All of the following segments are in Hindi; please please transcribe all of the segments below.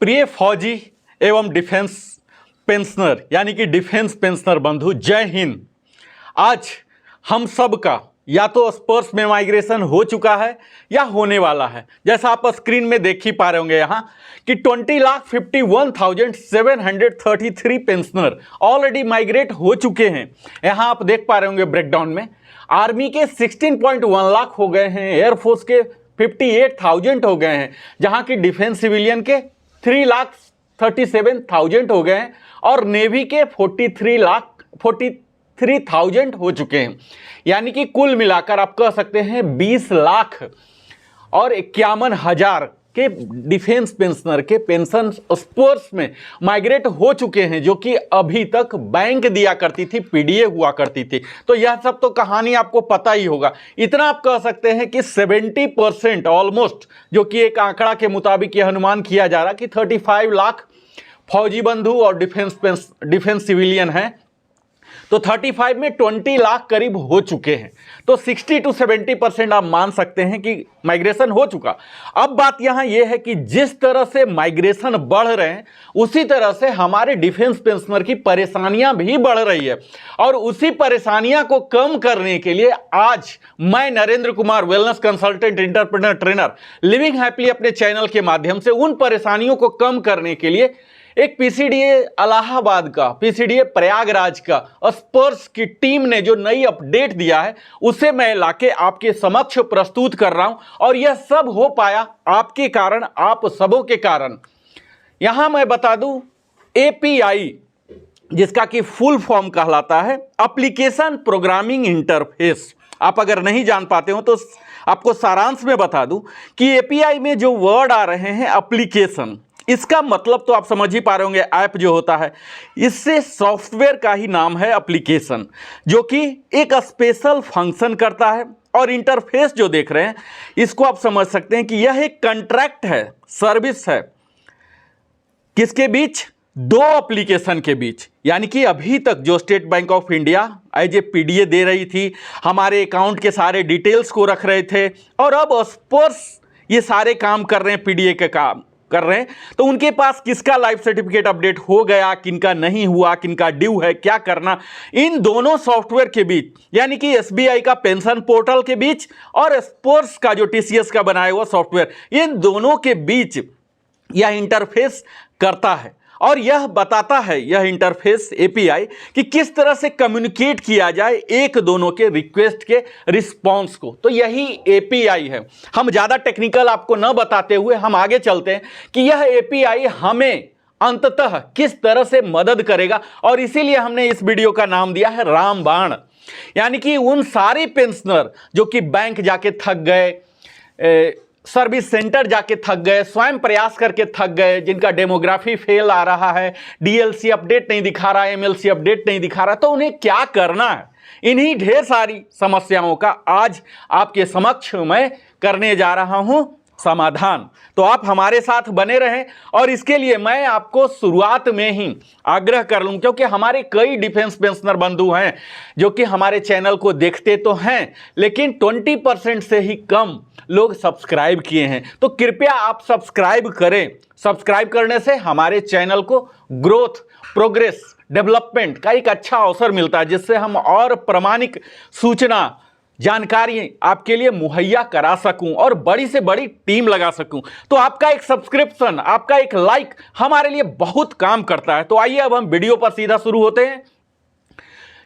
प्रिय फौजी एवं डिफेंस पेंशनर यानी कि डिफेंस पेंशनर बंधु, जय हिंद। आज हम सब का या तो स्पर्श में माइग्रेशन हो चुका है या होने वाला है। जैसा आप स्क्रीन में देख ही पा रहे होंगे यहाँ कि 20,51,733 पेंशनर ऑलरेडी माइग्रेट हो चुके हैं। यहाँ आप देख पा रहे होंगे ब्रेकडाउन में आर्मी के 16.1 लाख हो गए हैं, एयरफोर्स के 58,000 हो गए हैं, जहाँ की डिफेंस सिविलियन के 3,37,000 हो गए हैं और नेवी के 43,000 हो चुके हैं। यानी कि कुल मिलाकर आप कह सकते हैं 20 लाख और 51,000 के डिफेंस पेंशनर के पेंशन स्पर्श में माइग्रेट हो चुके हैं, जो कि अभी तक बैंक दिया करती थी, पीडीए हुआ करती थी। तो यह सब तो कहानी आपको पता ही होगा। इतना आप कह सकते हैं कि 70% ऑलमोस्ट, जो कि एक आंकड़ा के मुताबिक यह अनुमान किया जा रहा कि 35 लाख फौजी बंधु और डिफेंस सिविलियन हैं, तो 35 में 20 लाख करीब हो चुके हैं। तो 60 to 70% आप मान सकते हैं कि माइग्रेशन हो चुका। अब बात यहाँ यह है कि जिस तरह से माइग्रेशन बढ़ रहे हैं उसी तरह से हमारे डिफेंस पेंशनर की परेशानियां भी बढ़ रही है, और उसी परेशानियां को कम करने के लिए आज मैं Narendra Kumar, wellness consultant, entrepreneur, trainer, living happily अपने चैनल के माध्यम से उन परेशानियों को कम करने के लिए एक पीसीडीए इलाहाबाद का, पीसीडीए प्रयागराज का स्पर्श की टीम ने जो नई अपडेट दिया है उसे मैं लाके आपके समक्ष प्रस्तुत कर रहा हूं। और यह सब हो पाया आपके कारण, आप सबों के कारण। यहां मैं बता दूं, एपीआई जिसका कि फुल फॉर्म कहलाता है एप्लीकेशन प्रोग्रामिंग इंटरफेस। आप अगर नहीं जान पाते हो तो आपको सारांश में बता दूं कि एपीआई में जो वर्ड आ रहे हैं एप्लीकेशन, इसका मतलब तो आप समझ ही पा रहे होंगे, ऐप जो होता है, इससे सॉफ्टवेयर का ही नाम है एप्लीकेशन, जो कि एक स्पेशल फंक्शन करता है। और इंटरफेस जो देख रहे हैं इसको आप समझ सकते हैं कि यह एक कॉन्ट्रैक्ट है, सर्विस है, किसके बीच? दो एप्लीकेशन के बीच। यानी कि अभी तक जो State Bank of India as a PDA दे रही थी, हमारे अकाउंट के सारे डिटेल्स को रख रहे थे, और अब स्पर्श ये सारे काम कर रहे हैं, पीडीए के काम कर रहे हैं, तो उनके पास किसका लाइफ सर्टिफिकेट अपडेट हो गया, किनका नहीं हुआ, किनका ड्यू है, क्या करना, इन दोनों सॉफ्टवेयर के बीच, यानी कि एसबीआई का पेंशन पोर्टल के बीच और स्पर्श का जो टीसीएस का बनाया हुआ सॉफ्टवेयर, इन दोनों के बीच यह इंटरफेस करता है। और यह बताता है, यह इंटरफेस एपीआई, कि किस तरह से कम्युनिकेट किया जाए एक दोनों के रिक्वेस्ट के रिस्पांस को। तो यही एपीआई है। हम ज़्यादा टेक्निकल आपको न बताते हुए हम आगे चलते हैं कि यह एपीआई हमें अंततः किस तरह से मदद करेगा, और इसीलिए हमने इस वीडियो का नाम दिया है रामबाण। यानी कि उन सारे पेंशनर जो कि बैंक जाके थक गए, सर्विस सेंटर जाके थक गए, स्वयं प्रयास करके थक गए, जिनका डेमोग्राफी फेल आ रहा है, डीएलसी अपडेट नहीं दिखा रहा है, एमएलसी अपडेट नहीं दिखा रहा, तो उन्हें क्या करना है, इन्हीं ढेर सारी समस्याओं का आज आपके समक्ष मैं करने जा रहा हूं समाधान। तो आप हमारे साथ बने रहें, और इसके लिए मैं आपको शुरुआत में ही आग्रह कर लूं, क्योंकि हमारे कई डिफेंस पेंशनर बंधु हैं जो कि हमारे चैनल को देखते तो हैं, लेकिन 20% से ही कम लोग सब्सक्राइब किए हैं। तो कृपया आप सब्सक्राइब करें। सब्सक्राइब करने से हमारे चैनल को ग्रोथ, प्रोग्रेस, डेवलपमेंट का एक अच्छा अवसर मिलता है, जिससे हम और प्रामाणिक सूचना, जानकारी आपके लिए मुहैया करा सकूं और बड़ी से बड़ी टीम लगा सकूं। तो आपका एक सब्सक्रिप्शन, आपका एक लाइक हमारे लिए बहुत काम करता है। तो आइए अब हम वीडियो पर सीधा शुरू होते हैं।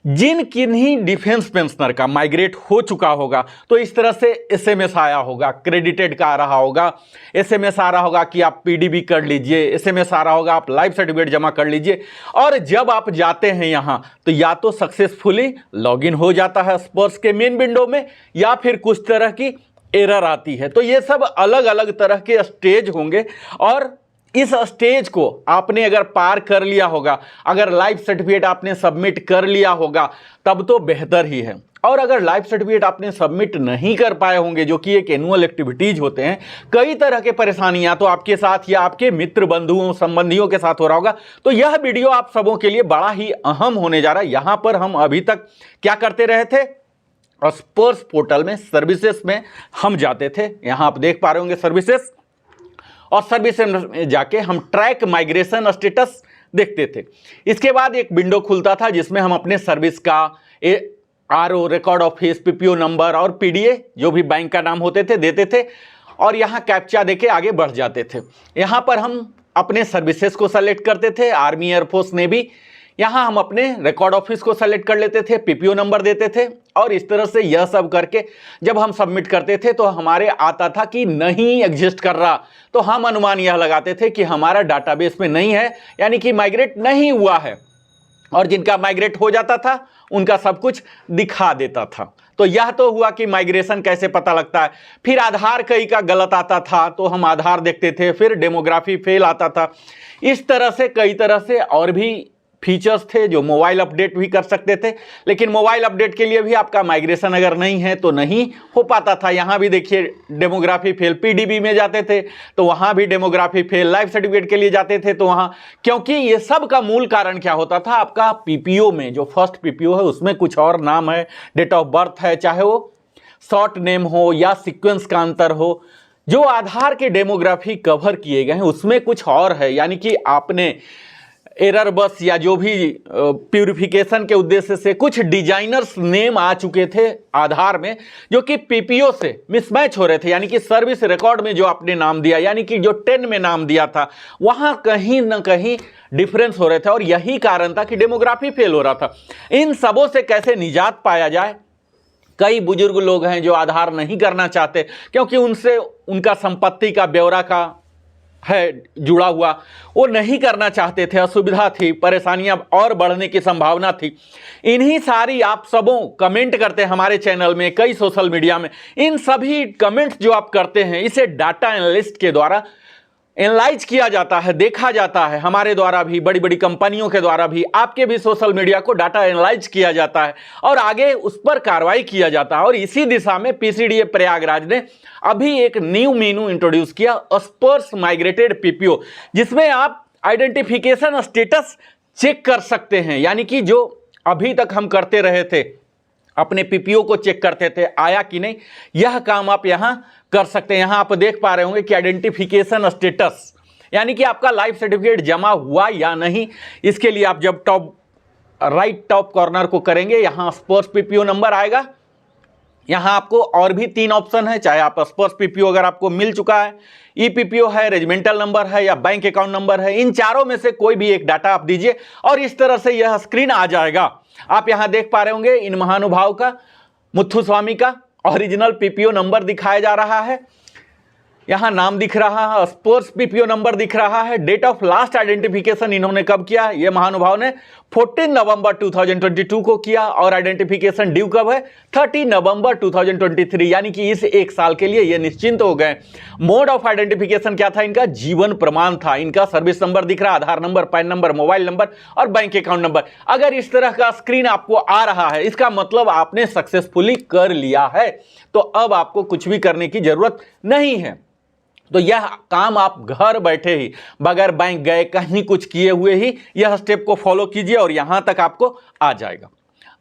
जिन किन्हीं डिफेंस पेंशनर का माइग्रेट हो चुका होगा, तो इस तरह से एसएमएस आया होगा, क्रेडिटेड का आ रहा होगा, एसएमएस आ रहा होगा कि आप पीडीबी कर लीजिए, एसएमएस आ रहा होगा आप लाइफ सर्टिफिकेट जमा कर लीजिए, और जब आप जाते हैं यहाँ तो या तो सक्सेसफुली लॉगिन हो जाता है स्पर्श के मेन विंडो में, या फिर कुछ तरह की एरर आती है। तो ये सब अलग अलग तरह के स्टेज होंगे, और इस स्टेज को आपने अगर पार कर लिया होगा, अगर लाइफ सर्टिफिकेट आपने सबमिट कर लिया होगा, तब तो बेहतर ही है। और अगर लाइफ सर्टिफिकेट आपने सबमिट नहीं कर पाए होंगे, जो कि एक एनुअल एक्टिविटीज होते हैं, कई तरह के परेशानियां तो आपके साथ या आपके मित्र बंधुओं संबंधियों के साथ हो रहा होगा, तो यह वीडियो आप सबों के लिए बड़ा ही अहम होने जा रहा है। यहां पर हम अभी तक क्या करते रहे थे, स्पर्श पोर्टल में सर्विसेज में हम जाते थे। यहां आप देख पा रहे होंगे सर्विसेज, और सर्विस में जाके हम ट्रैक माइग्रेशन स्टेटस देखते थे। इसके बाद एक विंडो खुलता था जिसमें हम अपने सर्विस का RO record office, PPO number और PDA जो भी बैंक का नाम होते थे देते थे और यहाँ कैप्चा देके आगे बढ़ जाते थे। यहाँ पर हम अपने सर्विसेज को सेलेक्ट करते थे, आर्मी, एयरफोर्स, नेवी। यहाँ हम अपने रिकॉर्ड ऑफिस को सेलेक्ट कर लेते थे, PPO नंबर देते थे और इस तरह से यह सब करके जब हम सबमिट करते थे तो हमारे आता था कि नहीं एग्जिस्ट कर रहा, तो हम अनुमान यह लगाते थे कि हमारा डाटाबेस में नहीं है, यानी कि माइग्रेट नहीं हुआ है। और जिनका माइग्रेट हो जाता था उनका सब कुछ दिखा देता था। तो यह तो हुआ कि माइग्रेशन कैसे पता लगता है। फिर आधार कई का गलत आता था तो हम आधार देखते थे, फिर डेमोग्राफी फेल आता था। इस तरह से कई तरह से और भी फीचर्स थे जो मोबाइल अपडेट भी कर सकते थे, लेकिन मोबाइल अपडेट के लिए भी आपका माइग्रेशन अगर नहीं है तो नहीं हो पाता था। यहाँ भी देखिए डेमोग्राफी फेल, PDB में जाते थे तो वहाँ भी डेमोग्राफी फेल, लाइफ सर्टिफिकेट के लिए जाते थे तो वहाँ, क्योंकि ये सब का मूल कारण क्या होता था, आपका PPO में जो फर्स्ट PPO है उसमें कुछ और नाम है, डेट ऑफ बर्थ है, चाहे वो शॉर्ट नेम हो या सीक्वेंस का अंतर हो। जो आधार के डेमोग्राफी कवर किए गए हैं उसमें कुछ और है, यानी कि आपने एरर बस या जो भी प्यूरिफिकेशन के उद्देश्य से कुछ डिजाइनर्स नेम आ चुके थे आधार में जो कि PPO से मिसमैच हो रहे थे, यानी कि सर्विस रिकॉर्ड में जो आपने नाम दिया, यानी कि जो 10 में नाम दिया था वहां कहीं ना कहीं डिफरेंस हो रहे थे और यही कारण था कि डेमोग्राफी फेल हो रहा था। इन सबों से कैसे निजात पाया जाए। कई बुजुर्ग लोग हैं जो आधार नहीं करना चाहते क्योंकि उनसे उनका संपत्ति का ब्यौरा का है जुड़ा हुआ, वो नहीं करना चाहते थे, असुविधा थी, परेशानियां और बढ़ने की संभावना थी। इन्हीं सारी आप सबों कमेंट करते हैं हमारे चैनल में, कई सोशल मीडिया में, इन सभी कमेंट्स जो आप करते हैं इसे डाटा एनालिस्ट के द्वारा एनालाइज किया जाता है, देखा जाता है, हमारे द्वारा भी, बड़ी बड़ी कंपनियों के द्वारा भी, आपके भी सोशल मीडिया को डाटा एनालाइज किया जाता है और आगे उस पर कार्रवाई किया जाता है। और इसी दिशा में PCDA प्रयागराज ने अभी एक न्यू मेनू इंट्रोड्यूस किया, स्पर्श माइग्रेटेड PPO, जिसमें आप आइडेंटिफिकेशन स्टेटस चेक कर सकते हैं। यानी कि जो अभी तक हम करते रहे थे, अपने PPO को चेक करते थे आया कि नहीं, यह काम आप यहां कर सकते हैं। यहां आप देख पा रहे होंगे कि आइडेंटिफिकेशन स्टेटस, यानी कि आपका लाइफ सर्टिफिकेट जमा हुआ या नहीं। इसके लिए आप जब राइट टॉप कॉर्नर को करेंगे, यहां स्पर्श PPO नंबर आएगा। यहां आपको और भी 3 ऑप्शन है, चाहे आप स्पर्श PPO अगर आपको मिल चुका है, PPO है, रेजिमेंटल नंबर है या बैंक अकाउंट नंबर है, इन चारों में से कोई भी एक डाटा आप दीजिए और इस तरह से यह स्क्रीन आ जाएगा। आप यहां देख पा रहे होंगे इन महानुभाव का, मुथुस्वामी का ओरिजिनल PPO नंबर दिखाया जा रहा है, यहां नाम दिख रहा है, स्पर्श PPO नंबर दिख रहा है, डेट ऑफ लास्ट आइडेंटिफिकेशन इन्होंने कब किया, ये महानुभाव ने 14 नवंबर 2022 को किया और आइडेंटिफिकेशन ड्यू कब है, 30 नवंबर 2023, यानी कि इस 1 साल के लिए ये निश्चिंत हो गए। मोड ऑफ आइडेंटिफिकेशन क्या था इनका, जीवन प्रमाण था। इनका सर्विस नंबर दिख रहा, Aadhaar number, PAN number, mobile number और बैंक अकाउंट नंबर। अगर इस तरह का स्क्रीन आपको आ रहा है, इसका मतलब आपने सक्सेसफुली कर लिया है, तो अब आपको कुछ भी करने की जरूरत नहीं है। तो यह काम आप घर बैठे ही, बगैर बैंक गए, कहीं कुछ किए हुए ही यह स्टेप को फॉलो कीजिए और यहां तक आपको आ जाएगा।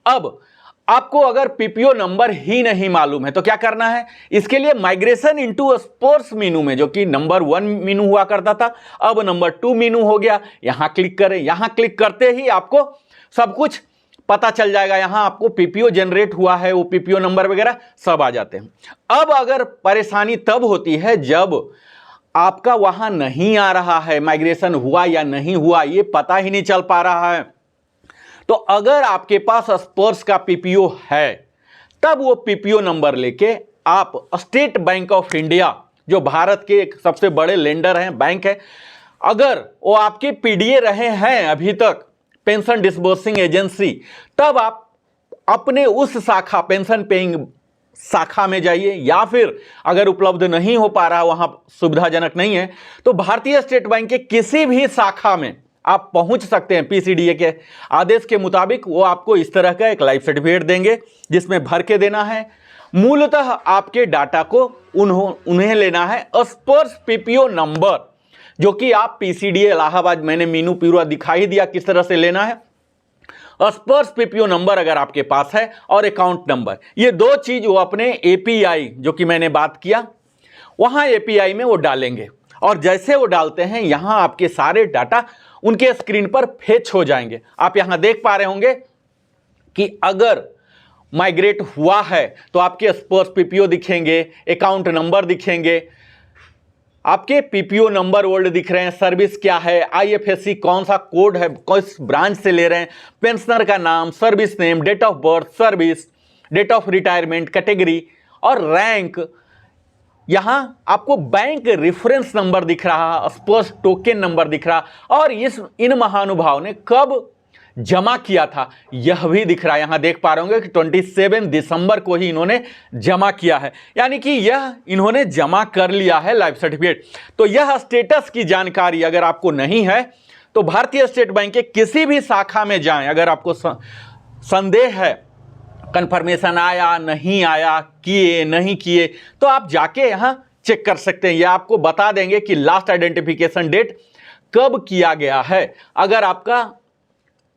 अब आपको अगर PPO नंबर ही नहीं मालूम है तो क्या करना है, इसके लिए माइग्रेशन इनटू स्पर्श मेनू में, जो कि नंबर 1 मेनू हुआ करता था, अब नंबर 2 मेनू हो गया, यहां क्लिक करें। यहां क्लिक करते ही आपको सब कुछ पता चल जाएगा। यहां आपको PPO जनरेट हुआ है, वो PPO नंबर वगैरह सब आ जाते हैं। अब अगर परेशानी तब होती है जब आपका वहां नहीं आ रहा है, माइग्रेशन हुआ या नहीं हुआ ये पता ही नहीं चल पा रहा है। तो अगर आपके पास स्पर्श का PPO है, तब वो PPO नंबर लेके आप स्टेट बैंक ऑफ इंडिया, जो भारत के एक सबसे बड़े लेंडर हैं, बैंक है, अगर वो आपके PDA रहे हैं अभी तक, पेंशन डिसबर्सिंग एजेंसी, तब आप अपने उस शाखा, पेंशन पेइंग शाखा में जाइए, या फिर अगर उपलब्ध नहीं हो पा रहा, वहां सुविधाजनक नहीं है, तो भारतीय स्टेट बैंक के किसी भी शाखा में आप पहुंच सकते हैं। PCDA के आदेश के मुताबिक वो आपको इस तरह का एक लाइफ सर्टिफिकेट देंगे जिसमें भर के देना है। मूलतः आपके डाटा को उन्हें लेना है स्पर्श PPO नंबर, जो कि आप PCDA इलाहाबाद, मैंने मीनू पूरा दिखा ही दिया किस तरह से लेना है। स्पर्श PPO नंबर अगर आपके पास है और अकाउंट नंबर, ये 2 चीज वो अपने API, जो कि मैंने बात किया, वहां API में वो डालेंगे और जैसे वो डालते हैं यहां आपके सारे डाटा उनके स्क्रीन पर फेच हो जाएंगे। आप यहां देख पा रहे होंगे कि अगर माइग्रेट हुआ है तो आपके स्पर्श पीपीओ दिखेंगे, अकाउंट नंबर दिखेंगे, आपके पीपीओ नंबर ओल्ड दिख रहे हैं, सर्विस क्या है, आईएफएससी कौन सा कोड है, किस ब्रांच से ले रहे हैं, पेंशनर का नाम, service name, date of birth, service, date of retirement, category और रैंक। यहां आपको बैंक रेफरेंस नंबर दिख रहा, स्पर्श टोकन नंबर दिख रहा और इन महानुभाव ने कब जमा किया था यह भी दिख रहा है। यहां देख पा रहे होंगे कि 27 दिसंबर को ही इन्होंने जमा किया है, यानी कि यह इन्होंने जमा कर लिया है लाइफ सर्टिफिकेट। तो यह स्टेटस की जानकारी अगर आपको नहीं है तो भारतीय स्टेट बैंक के किसी भी शाखा में जाएं। अगर आपको संदेह है कंफर्मेशन आया नहीं आया, किए नहीं किए, तो आप जाके यहां चेक कर सकते हैं। यह आपको बता देंगे कि लास्ट आइडेंटिफिकेशन डेट कब किया गया है। अगर आपका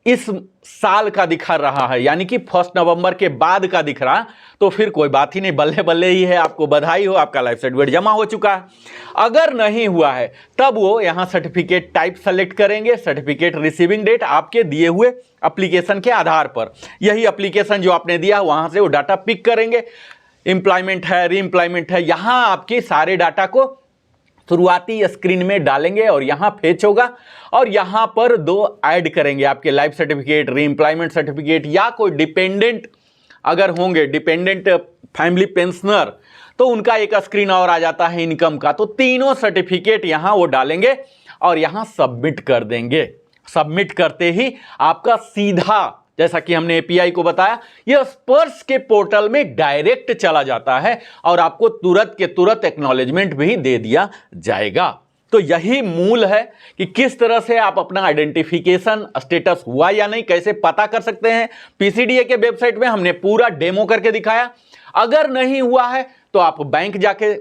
इस साल का दिखा रहा है यानी कि 1 नवंबर के बाद का दिख रहा, तो फिर कोई बात ही नहीं, बल्ले बल्ले ही है, आपको बधाई हो, आपका लाइफ सर्टिफिकेट जमा हो चुका है। अगर नहीं हुआ है तब वो यहां सर्टिफिकेट टाइप सेलेक्ट करेंगे, सर्टिफिकेट रिसीविंग डेट आपके दिए हुए एप्लीकेशन के आधार पर, यही एप्लीकेशन जो आपने दिया वहां से वो डाटा पिक करेंगे। एम्प्लॉयमेंट है, री एम्प्लॉयमेंट है, यहां आपके सारे डाटा को शुरुआती स्क्रीन में डालेंगे और यहां फेच होगा और यहां पर 2 ऐड करेंगे, आपके लाइफ सर्टिफिकेट, री एम्प्लॉयमेंट सर्टिफिकेट या कोई डिपेंडेंट अगर होंगे, डिपेंडेंट फैमिली पेंशनर, तो उनका एक स्क्रीन और आ जाता है इनकम का। तो तीनों सर्टिफिकेट यहां वो डालेंगे और यहां सबमिट कर देंगे। सबमिट करते ही आपका सीधा, जैसा कि हमने एपीआई को बताया, यह स्पर्श के पोर्टल में डायरेक्ट चला जाता है और आपको तुरंत के तुरंत एक्नॉलेजमेंट भी दे दिया जाएगा। तो यही मूल है कि किस तरह से आप अपना आइडेंटिफिकेशन स्टेटस हुआ या नहीं कैसे पता कर सकते हैं। पीसीडीए के वेबसाइट में हमने पूरा डेमो करके दिखाया। अगर नहीं हुआ है तो आप बैंक जाके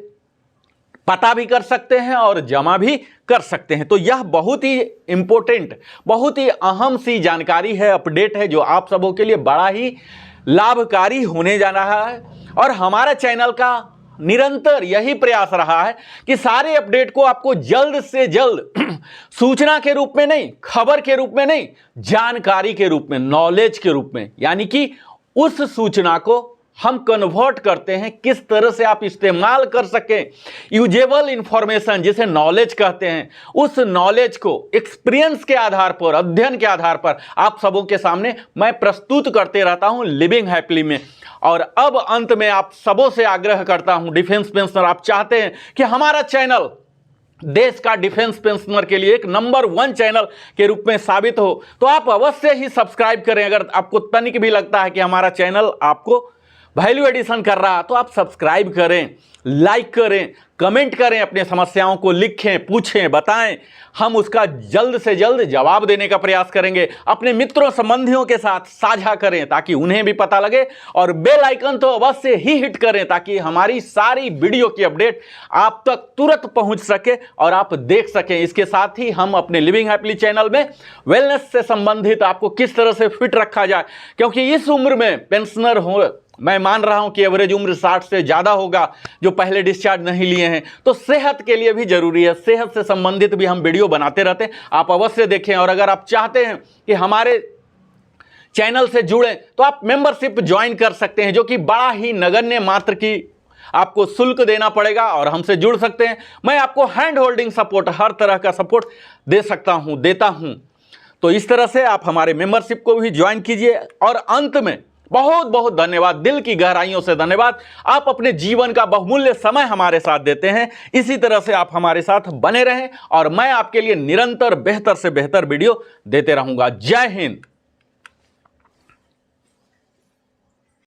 पता भी कर सकते हैं और जमा भी कर सकते हैं। तो यह बहुत ही इंपॉर्टेंट, बहुत ही अहम सी जानकारी है, अपडेट है, जो आप सबों के लिए बड़ा ही लाभकारी होने जा रहा है। और हमारा चैनल का निरंतर यही प्रयास रहा है कि सारे अपडेट को आपको जल्द से जल्द सूचना के रूप में नहीं, खबर के रूप में नहीं, जानकारी के रूप में, नॉलेज के रूप में, यानी कि उस सूचना को हम कन्वर्ट करते हैं किस तरह से आप इस्तेमाल कर सकें। यूजेबल इंफॉर्मेशन जिसे नॉलेज कहते हैं, उस नॉलेज को एक्सपीरियंस के आधार पर, अध्ययन के आधार पर आप सबों के सामने मैं प्रस्तुत करते रहता हूं लिविंग हैप्पीली में। और अब अंत में आप सबों से आग्रह करता हूं, डिफेंस पेंशनर आप चाहते हैं कि हमारा चैनल देश का डिफेंस पेंशनर के लिए एक नंबर 1 चैनल के रूप में साबित हो, तो आप अवश्य ही सब्सक्राइब करें। अगर आपको तनिक भी लगता है कि हमारा चैनल आपको वैल्यू एडिशन कर रहा, तो आप सब्सक्राइब करें, लाइक करें, कमेंट करें, अपने समस्याओं को लिखें, पूछें, बताएं। हम उसका जल्द से जल्द जवाब देने का प्रयास करेंगे। अपने मित्रों संबंधियों के साथ साझा करें ताकि उन्हें भी पता लगे, और बेल आइकन तो अवश्य ही हिट करें ताकि हमारी सारी वीडियो की अपडेट आप तक तुरंत पहुंच सके और आप देख सकें। इसके साथ ही हम अपने लिविंग हैप्पीली चैनल में वेलनेस से संबंधित आपको किस तरह से फिट रखा जाए, क्योंकि इस उम्र में पेंशनर हो, मैं मान रहा हूं कि एवरेज उम्र 60 से ज़्यादा होगा जो पहले डिस्चार्ज नहीं लिए हैं, तो सेहत के लिए भी जरूरी है। सेहत से संबंधित भी हम वीडियो बनाते रहते हैं, आप अवश्य देखें। और अगर आप चाहते हैं कि हमारे चैनल से जुड़ें तो आप मेंबरशिप ज्वाइन कर सकते हैं, जो कि बड़ा ही नगण्य मात्र की आपको शुल्क देना पड़ेगा और हमसे जुड़ सकते हैं। मैं आपको हैंड होल्डिंग सपोर्ट, हर तरह का सपोर्ट दे सकता हूं, देता हूं। तो इस तरह से आप हमारे मेंबरशिप को भी ज्वाइन कीजिए। और अंत में बहुत बहुत धन्यवाद, दिल की गहराइयों से धन्यवाद। आप अपने जीवन का बहुमूल्य समय हमारे साथ देते हैं। इसी तरह से आप हमारे साथ बने रहें और मैं आपके लिए निरंतर बेहतर से बेहतर वीडियो देते रहूंगा। जय हिंद।